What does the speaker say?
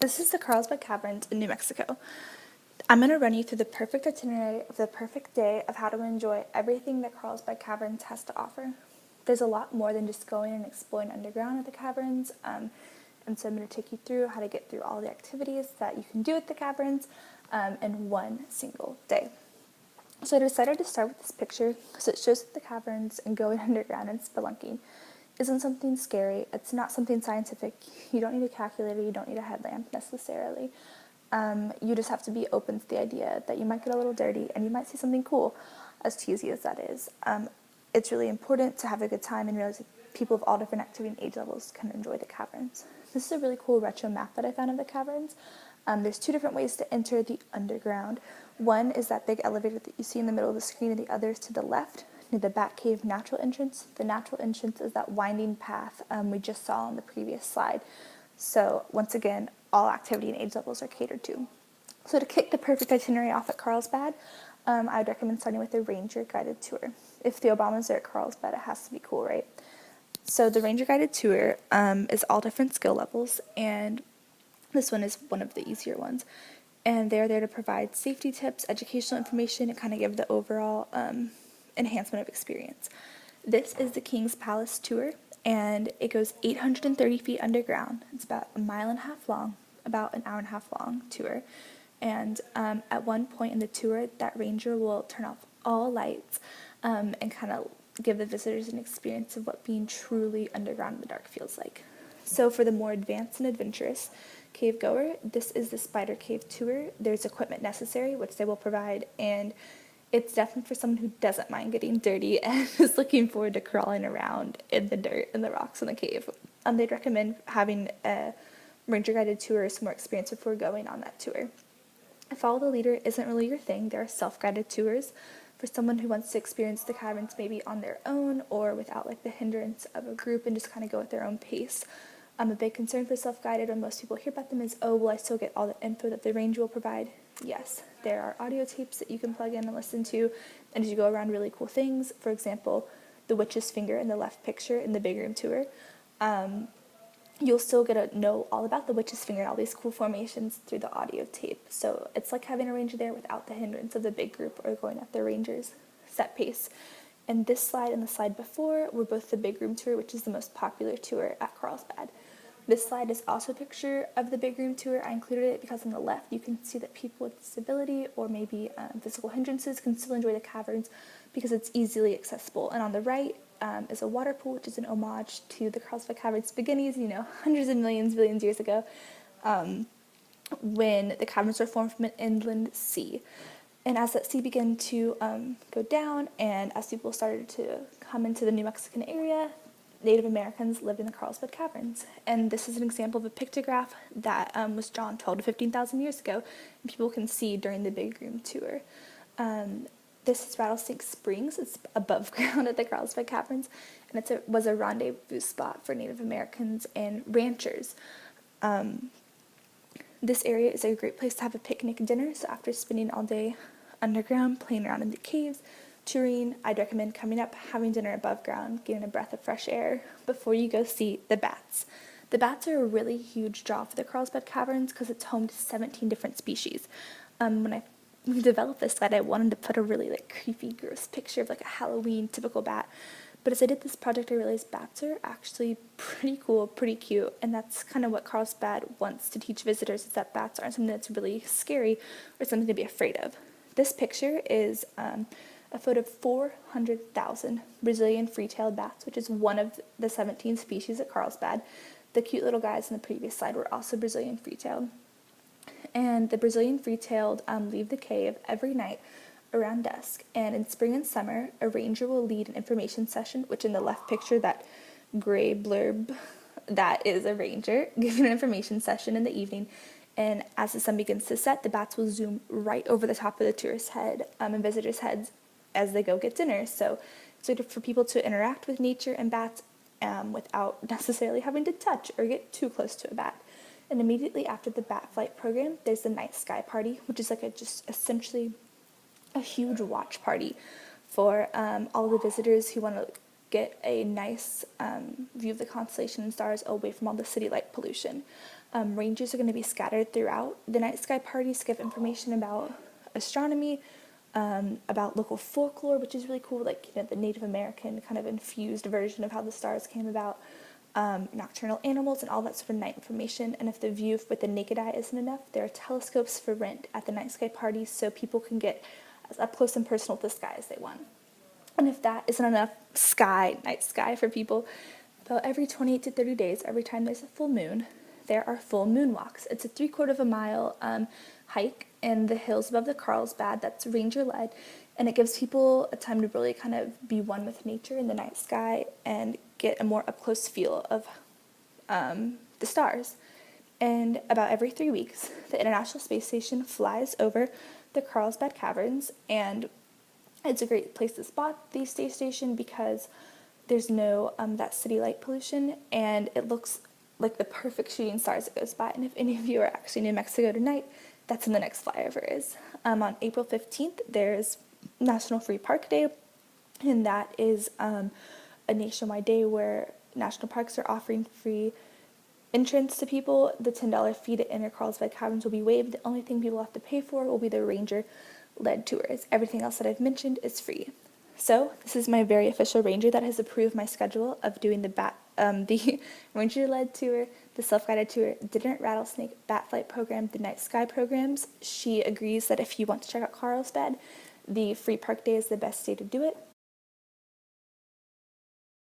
This is the Carlsbad Caverns in New Mexico. I'm going to run you through the perfect itinerary of the perfect day of how to enjoy everything that Carlsbad Caverns has to offer. There's a lot more than just going and exploring underground at the caverns, and so I'm going to take you through how to get through all the activities that you can do at the caverns in one single day. So I decided to start with this picture because it shows that the caverns and going underground and spelunking isn't something scary. It's not something scientific. You don't need a calculator. You don't need a headlamp necessarily. You just have to be open to the idea that you might get a little dirty and you might see something cool, as cheesy as that is. It's really important to have a good time and realize that people of all different activity and age levels can enjoy the caverns. This is a really cool retro map that I found of the caverns. There's two different ways to enter the underground. One is that big elevator that you see in the middle of the screen, and the other is to the left, near the Batcave natural entrance. The natural entrance is that winding path we just saw on the previous slide. So once again, all activity and age levels are catered to. So to kick the perfect itinerary off at Carlsbad, I would recommend starting with a ranger guided tour. If the Obamas are at Carlsbad, it has to be cool, right? So the ranger guided tour is all different skill levels, and this one is one of the easier ones. And they're there to provide safety tips, educational information, and kind of give the overall enhancement of experience. This is the King's Palace tour, and it goes 830 feet underground. It's about a mile and a half long, about an hour and a half long tour. And at one point in the tour, that ranger will turn off all lights and kind of give the visitors an experience of what being truly underground in the dark feels like. So for the more advanced and adventurous cave goer, this is the Spider Cave tour. There's equipment necessary, which they will provide, and it's definitely for someone who doesn't mind getting dirty and is looking forward to crawling around in the dirt and the rocks in the cave. They'd recommend having a ranger-guided tour or some more experience before going on that tour. If follow the leader isn't really your thing, there are self-guided tours for someone who wants to experience the caverns maybe on their own or without like the hindrance of a group and just kind of go at their own pace. A big concern for self-guided when most people hear about them is, oh, will I still get all the info that the ranger will provide? Yes, there are audio tapes that you can plug in and listen to, and as you go around really cool things, for example, the witch's finger in the left picture in the big room tour, you'll still get to know all about the witch's finger and all these cool formations through the audio tape. So it's like having a ranger there without the hindrance of the big group or going at the ranger's set pace. And this slide and the slide before were both the big room tour, which is the most popular tour at Carlsbad. This slide is also a picture of the big room tour. I included it because on the left you can see that people with disability or maybe physical hindrances can still enjoy the caverns because it's easily accessible. And on the right is a water pool, which is an homage to the Carlsbad Caverns beginnings, hundreds of millions, billions years ago, when the caverns were formed from an inland sea. And as that sea began to go down and as people started to come into the New Mexican area, Native Americans lived in the Carlsbad Caverns. And this is an example of a pictograph that was drawn 12 to 15,000 years ago, and people can see during the big room tour. This is Rattlesnake Springs. It's above ground at the Carlsbad Caverns, and it was a rendezvous spot for Native Americans and ranchers. This area is a great place to have a picnic dinner, so after spending all day underground, playing around in the caves, touring, I'd recommend coming up, having dinner above ground, getting a breath of fresh air before you go see the bats. The bats are a really huge draw for the Carlsbad Caverns because it's home to 17 different species. When I developed this slide, I wanted to put a really creepy, gross picture of a Halloween typical bat. But as I did this project, I realized bats are actually pretty cool, pretty cute, and that's kind of what Carlsbad wants to teach visitors, is that bats aren't something that's really scary or something to be afraid of. This picture is a photo of 400,000 Brazilian free-tailed bats, which is one of the 17 species at Carlsbad. The cute little guys in the previous slide were also Brazilian free-tailed. And the Brazilian free-tailed leave the cave every night around dusk. And in spring and summer, a ranger will lead an information session, which in the left picture, that gray blurb, that is a ranger giving an information session in the evening. And as the sun begins to set, the bats will zoom right over the top of the tourist's head and visitors' heads as they go get dinner. So it's good for people to interact with nature and bats without necessarily having to touch or get too close to a bat. And immediately after the bat flight program, there's the night sky party, which is just essentially a huge watch party for all of the visitors who want to get a nice view of the constellation and stars away from all the city light pollution. Rangers are going to be scattered throughout the night sky parties to give information about astronomy, about local folklore, which is really cool, like, the Native American kind of infused version of how the stars came about, nocturnal animals, and all that sort of night information. And if the view with the naked eye isn't enough, there are telescopes for rent at the night sky parties so people can get as up close and personal with the sky as they want. And if that isn't enough night sky for people, about every 28 to 30 days, every time there's a full moon, there are full moon walks. It's a 3/4 of a mile hike in the hills above the Carlsbad that's ranger led, and it gives people a time to really kind of be one with nature in the night sky and get a more up close feel of the stars. And about every 3 weeks, the International Space Station flies over the Carlsbad Caverns, and it's a great place to spot the space station because there's no that city light pollution, and it looks like the perfect shooting stars it goes by. And if any of you are actually in New Mexico tonight, that's when the next flyover is. On April 15th, there's National Free Park Day, and that is a nationwide day where national parks are offering free entrance to people. The $10 fee to enter Carlsbad Caverns will be waived. The only thing people have to pay for will be the ranger-led tours. Everything else that I've mentioned is free. So this is my very official ranger that has approved my schedule of doing the ranger-led tour, the self-guided tour, dinner at Rattlesnake, bat flight program, the night sky programs. She agrees that if you want to check out Carlsbad, the free park day is the best day to do it.